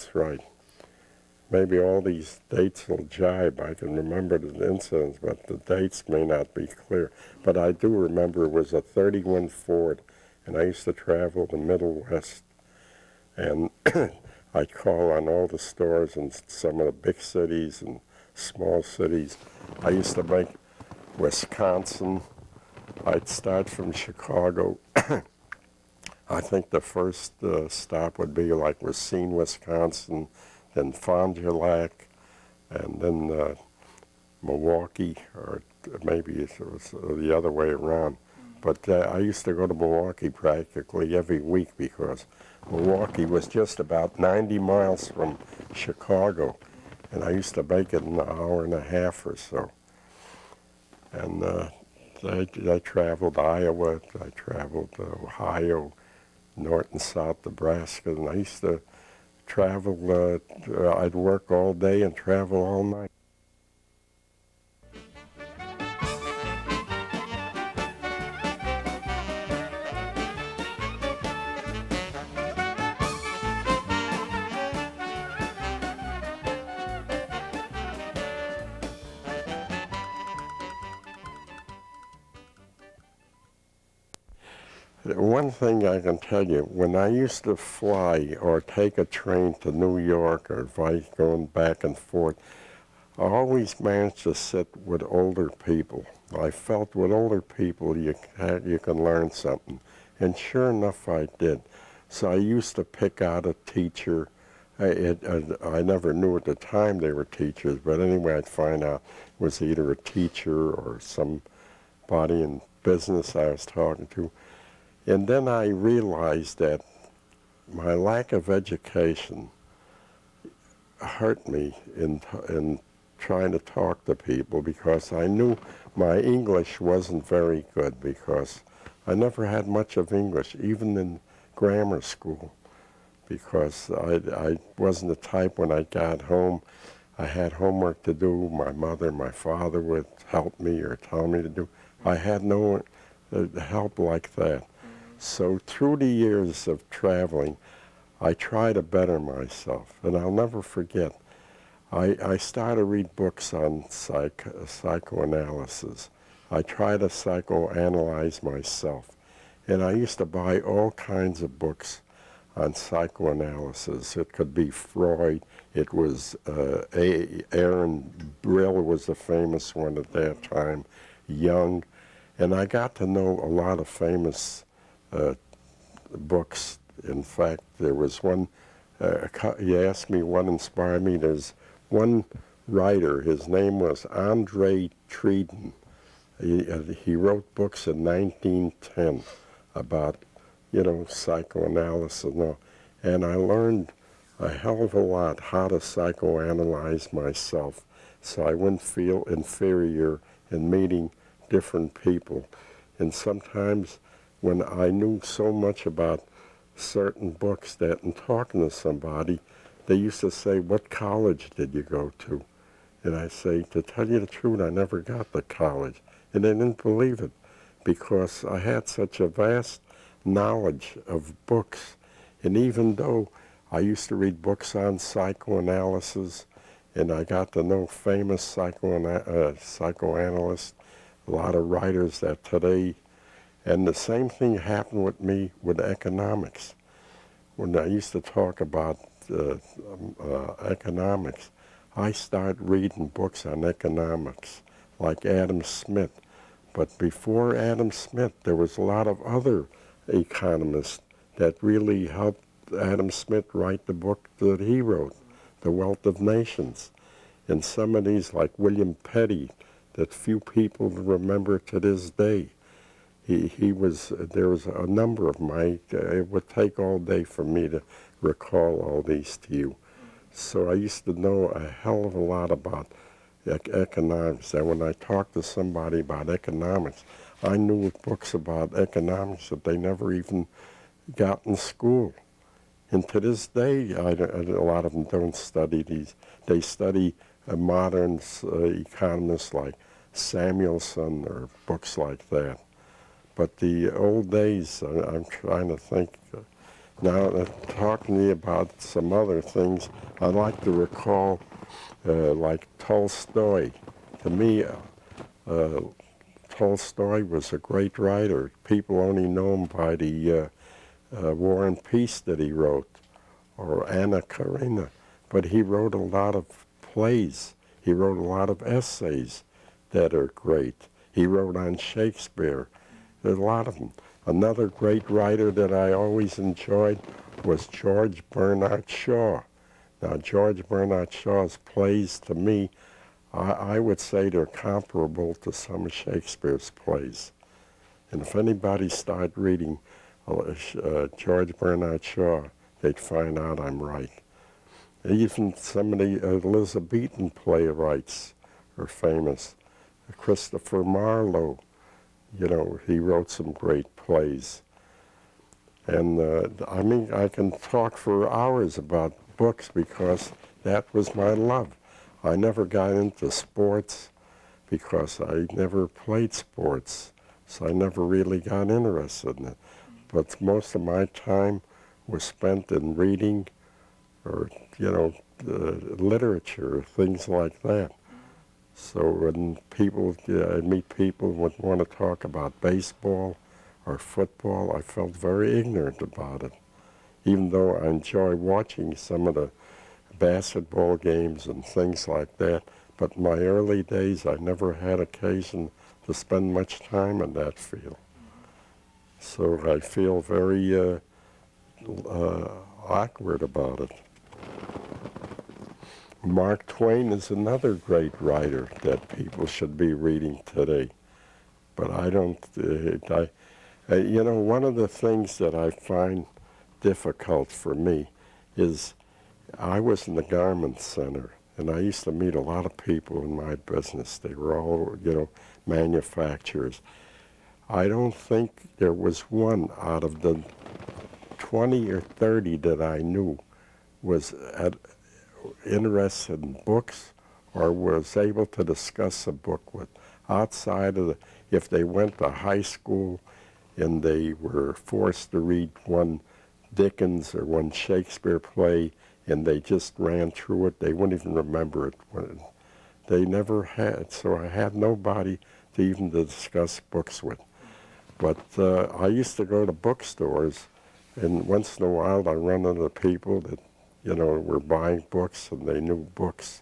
that's right. Maybe all these dates will jibe. I can remember the incidents, but the dates may not be clear. But I do remember it was a 31 Ford, and I used to travel the Middle West. And I'd call on all the stores in some of the big cities and small cities. I used to make Wisconsin. I'd start from Chicago. I think the first stop would be like Racine, Wisconsin, then Fond du Lac, and then Milwaukee, or maybe it was the other way around. But I used to go to Milwaukee practically every week because Milwaukee was just about 90 miles from Chicago, and I used to make it in an hour and a half or so. And I traveled Iowa, I traveled Ohio, North and South Nebraska, and I used to travel, I'd work all day and travel all night. One thing I can tell you, when I used to fly or take a train to New York or vice going back and forth, I always managed to sit with older people. I felt with older people you can learn something. And sure enough, I did. So I used to pick out a teacher. I never knew at the time they were teachers, but anyway, I'd find out it was either a teacher or somebody in business I was talking to. And then I realized that my lack of education hurt me in trying to talk to people, because I knew my English wasn't very good, because I never had much of English, even in grammar school, because I wasn't the type when I got home, I had homework to do, my mother, my father would help me or tell me to do. I had no help like that. So through the years of traveling, I try to better myself, and I'll never forget, I started to read books on psychoanalysis. I try to psychoanalyze myself, and I used to buy all kinds of books on psychoanalysis. It could be Freud, it was Aaron Brill was a famous one at that time, Jung, and I got to know a lot of famous books. In fact, there was one, you asked me what inspired me, there's one writer, his name was Andre Treden. He wrote books in 1910 about, psychoanalysis and all. And I learned a hell of a lot how to psychoanalyze myself so I wouldn't feel inferior in meeting different people. And sometimes when I knew so much about certain books that in talking to somebody, they used to say, "What college did you go to?" And I say, to tell you the truth, I never got to college. And they didn't believe it, because I had such a vast knowledge of books. And even though I used to read books on psychoanalysis, and I got to know famous psychoanalysts, a lot of writers that today. And the same thing happened with me with economics. When I used to talk about economics, I started reading books on economics, like Adam Smith. But before Adam Smith, there was a lot of other economists that really helped Adam Smith write the book that he wrote, The Wealth of Nations. And some of these, like William Petty, that few people remember to this day. There was a number of them. It would take all day for me to recall all these to you. So I used to know a hell of a lot about economics. And when I talked to somebody about economics, I knew books about economics that they never even got in school. And to this day, a lot of them don't study these. They study modern economists like Samuelson or books like that. But the old days, I'm trying to think, Now, talking to you about some other things, I like to recall, like Tolstoy. To me, Tolstoy was a great writer. People only know him by the War and Peace that he wrote, or Anna Karenina. But he wrote a lot of plays. He wrote a lot of essays that are great. He wrote on Shakespeare. There's a lot of them. Another great writer that I always enjoyed was George Bernard Shaw. Now, George Bernard Shaw's plays, to me, I would say they're comparable to some of Shakespeare's plays. And if anybody started reading George Bernard Shaw, they'd find out I'm right. Even some of the Elizabethan playwrights are famous. Christopher Marlowe, you know, he wrote some great plays. And I mean, I can talk for hours about books because that was my love. I never got into sports because I never played sports, so I never really got interested in it. But most of my time was spent in reading or, you know, literature, things like that. So when people, I meet people who would want to talk about baseball or football, I felt very ignorant about it, even though I enjoy watching some of the basketball games and things like that. But in my early days, I never had occasion to spend much time in that field. So I feel very awkward about it. Mark Twain is another great writer that people should be reading today. But I don't, you know, one of the things that I find difficult for me is I was in the garment center, and I used to meet a lot of people in my business. They were all, you know, manufacturers. I don't think there was one out of the 20 or 30 that I knew was interested in books or was able to discuss a book with outside of the, if they went to high school and they were forced to read one Dickens or one Shakespeare play and they just ran through it, they wouldn't even remember it. They never had, so I had nobody to even discuss books with. But I used to go to bookstores, and once in a while I run into people that, you know, were buying books and they knew books.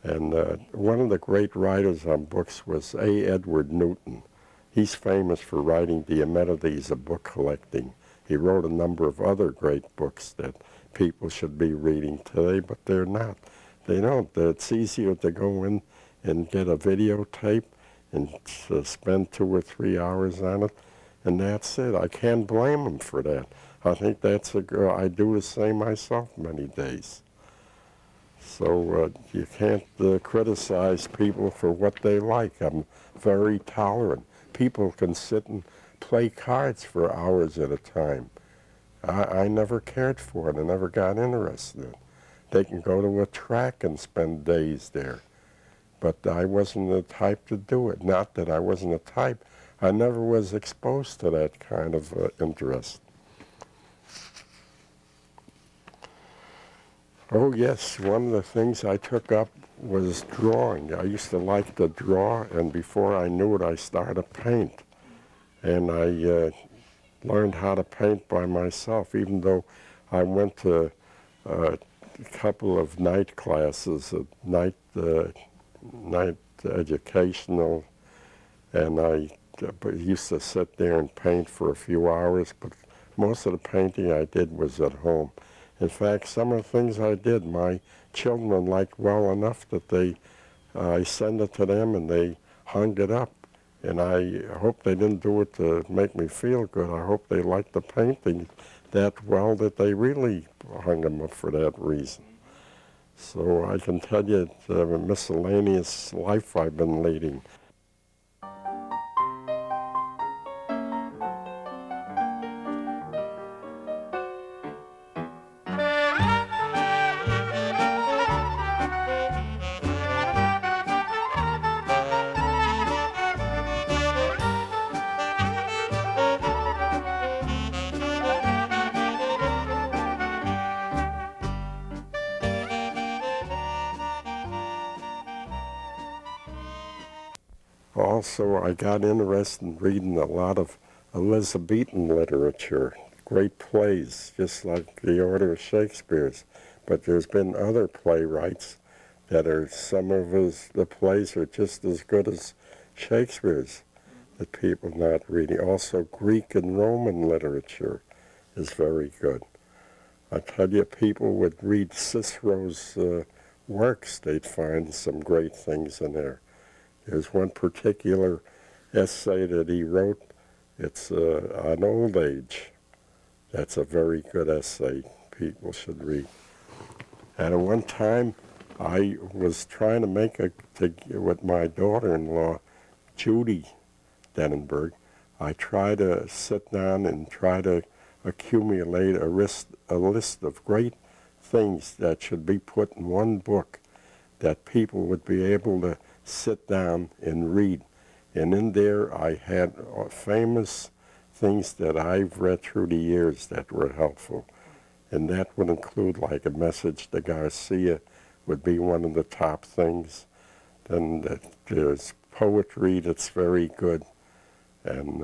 And one of the great writers on books was A. Edward Newton. He's famous for writing The Amenities of Book Collecting. He wrote a number of other great books that people should be reading today, but they're not. They don't. It's easier to go in and get a videotape and spend 2 or 3 hours on it, and that's it. I can't blame them for that. I think that's I do the same myself many days. So you can't criticize people for what they like. I'm very tolerant. People can sit and play cards for hours at a time. I never cared for it. I never got interested in it. They can go to a track and spend days there. But I wasn't the type to do it. Not that I wasn't the type. I never was exposed to that kind of interest. Oh yes, one of the things I took up was drawing. I used to like to draw, and before I knew it, I started to paint. And I learned how to paint by myself, even though I went to a couple of night classes, night educational, and I used to sit there and paint for a few hours, but most of the painting I did was at home. In fact, some of the things I did, my children liked well enough that I sent it to them and they hung it up. And I hope they didn't do it to make me feel good. I hope they liked the painting that well that they really hung them up for that reason. So I can tell you the miscellaneous life I've been leading. Also, I got interested in reading a lot of Elizabethan literature, great plays, just like the order of Shakespeare's. But there's been other playwrights that are, some of the plays are just as good as Shakespeare's that people not reading. Also, Greek and Roman literature is very good. I tell you, people would read Cicero's works, they'd find some great things in there. There's one particular essay that he wrote. It's on old age. That's a very good essay people should read. And at one time, I was trying to with my daughter-in-law, Judy Denenberg, I tried to sit down and try to accumulate a list of great things that should be put in one book that people would be able to sit down and read. And in there I had famous things that I've read through the years that were helpful. And that would include like A Message to Garcia would be one of the top things. Then there's poetry that's very good. And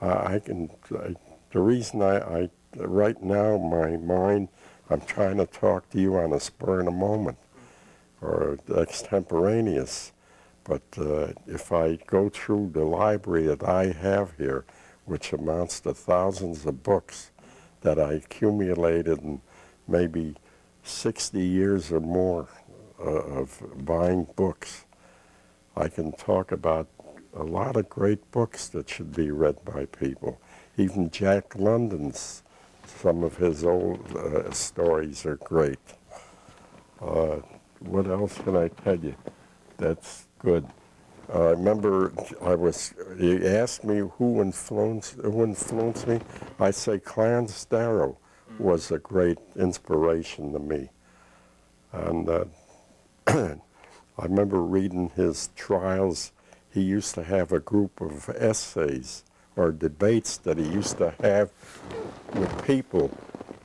the reason I right now my mind, I'm trying to talk to you on a spur in a moment or extemporaneous. But if I go through the library that I have here, which amounts to thousands of books that I accumulated in maybe 60 years or more of buying books, I can talk about a lot of great books that should be read by people. Even Jack London's, some of his old stories are great. What else can I tell you that's good? I remember you asked me who influenced me. I say Clarence Darrow was a great inspiration to me. And I remember reading his trials. He used to have a group of essays or debates that he used to have with people,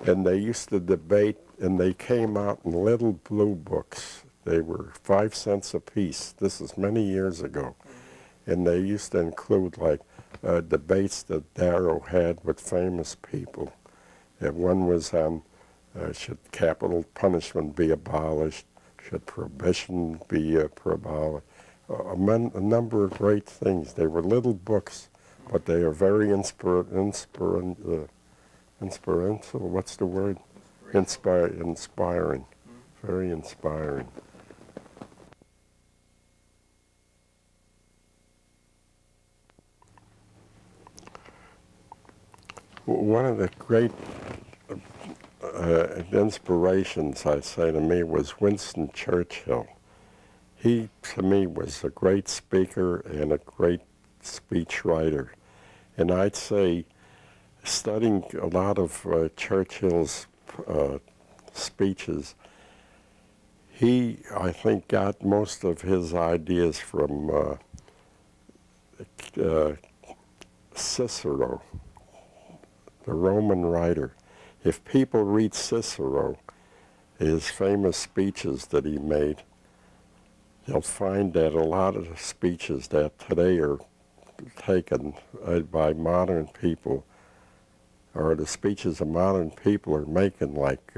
and they used to debate, and they came out in little blue books. They were 5 cents a piece. This is many years ago. And they used to include like debates that Darrow had with famous people. And one was on should capital punishment be abolished? Should prohibition be abolished? A number of great things. They were little books, but they are very inspirational. What's the word? Inspiring. Very inspiring. One of the great inspirations, I say to me, was Winston Churchill. He, to me, was a great speaker and a great speech writer. And I'd say, studying a lot of Churchill's speeches, he, I think, got most of his ideas from Cicero, the Roman writer. If people read Cicero, his famous speeches that he made, they'll find that a lot of the speeches that today are taken by modern people, or the speeches of modern people are making, like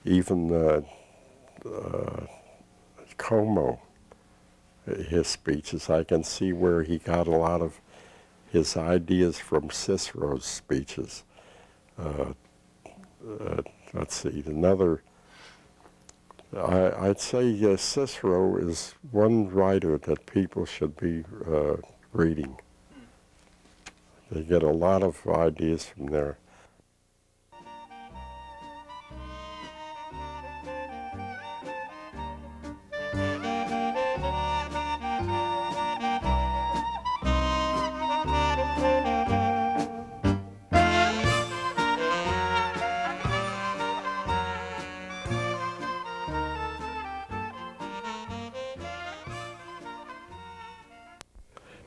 even Como, his speeches, I can see where he got a lot of his ideas from Cicero's speeches. Let's see, another, I'd say Cicero is one writer that people should be reading. They get a lot of ideas from there.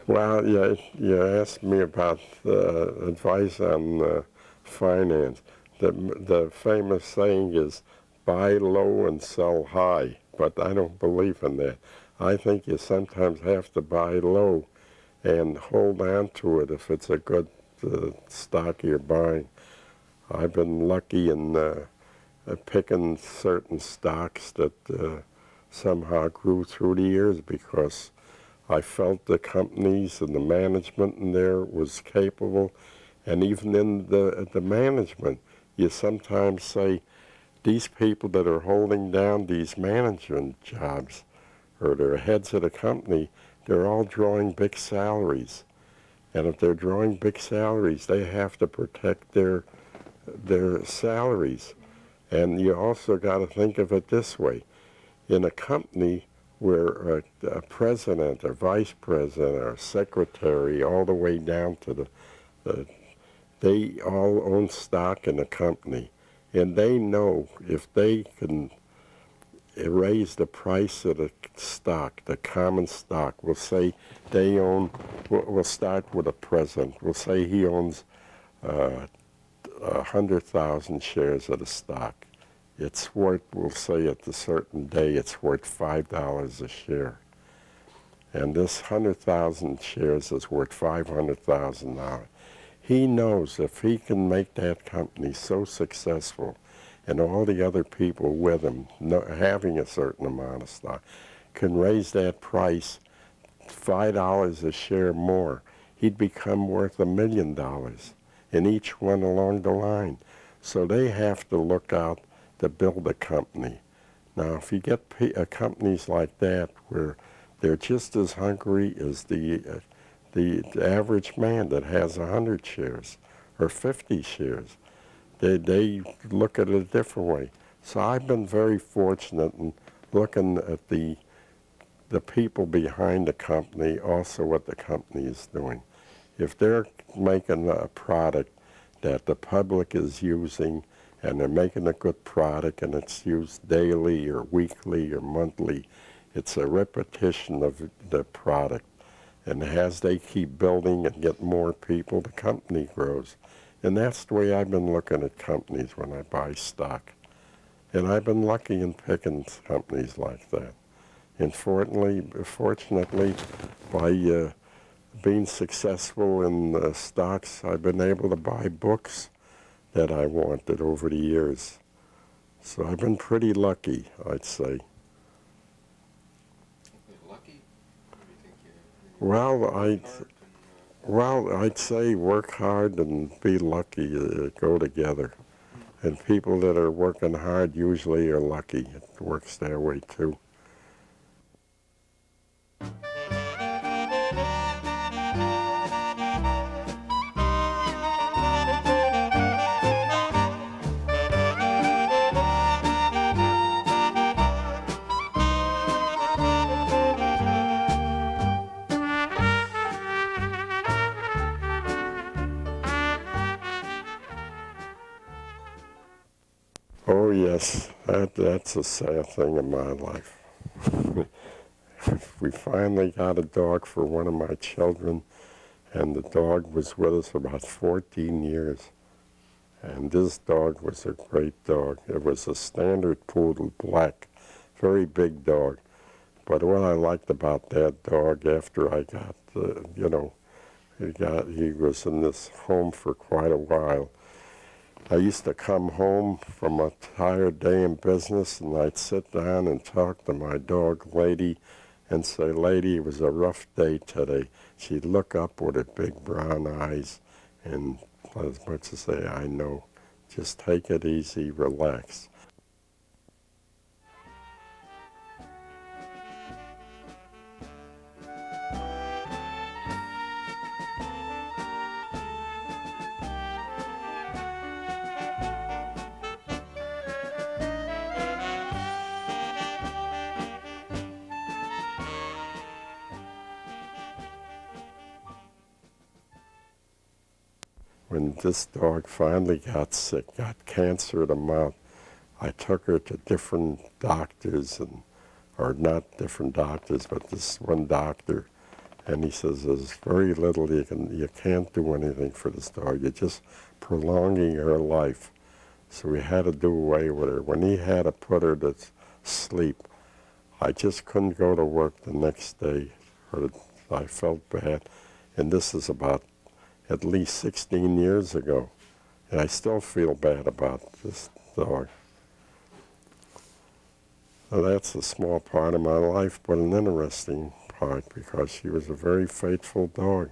Well, yeah, you asked me about advice on finance. The famous saying is, buy low and sell high, but I don't believe in that. I think you sometimes have to buy low and hold on to it if it's a good stock you're buying. I've been lucky in picking certain stocks that somehow grew through the years because I felt the companies and the management in there was capable. And even in the management, you sometimes say, these people that are holding down these management jobs, or they're heads of the company, they're all drawing big salaries. And if they're drawing big salaries, they have to protect their salaries. And you also got to think of it this way. In a company where a president, or vice president, or secretary, all the way down to they all own stock in the company. And they know if they can raise the price of the stock, the common stock, we'll say they own, we'll start with a president. We'll say he owns 100,000 shares of the stock. It's worth, we'll say at a certain day, it's worth $5 a share. And this 100,000 shares is worth $500,000. He knows if he can make that company so successful and all the other people with him having a certain amount of stock can raise that price $5 a share more, he'd become worth $1 million in each one along the line. So they have to look out to build a company. Now, if you get companies like that where they're just as hungry as the average man that has 100 shares or 50 shares, they look at it a different way. So I've been very fortunate in looking at the people behind the company, also what the company is doing. If they're making a product that the public is using and they're making a good product and it's used daily or weekly or monthly, it's a repetition of the product. And as they keep building and get more people, the company grows. And that's the way I've been looking at companies when I buy stock. And I've been lucky in picking companies like that. And fortunately, by being successful in stocks, I've been able to buy books that I wanted over the years. So I've been pretty lucky, I'd say. Lucky? Or do you think I'd say work hard and be lucky go together. And people that are working hard usually are lucky. It works that way too. Oh yes, that's a sad thing in my life. We finally got a dog for one of my children, and the dog was with us about 14 years. And this dog was a great dog. It was a standard poodle, black, very big dog. But what I liked about that dog after I got, he was in this home for quite a while. I used to come home from a tired day in business, and I'd sit down and talk to my dog, Lady, and say, Lady, it was a rough day today. She'd look up with her big brown eyes, and as much as say, I know, just take it easy, relax. When this dog finally got sick, got cancer of the mouth, I took her to different doctors, or not different doctors, but this one doctor, and he says, there's very little you can't do anything for this dog. You're just prolonging her life. So we had to do away with her. When he had to put her to sleep, I just couldn't go to work the next day. I felt bad. And this is about at least 16 years ago. And I still feel bad about this dog. Well, that's a small part of my life, but an interesting part because she was a very faithful dog.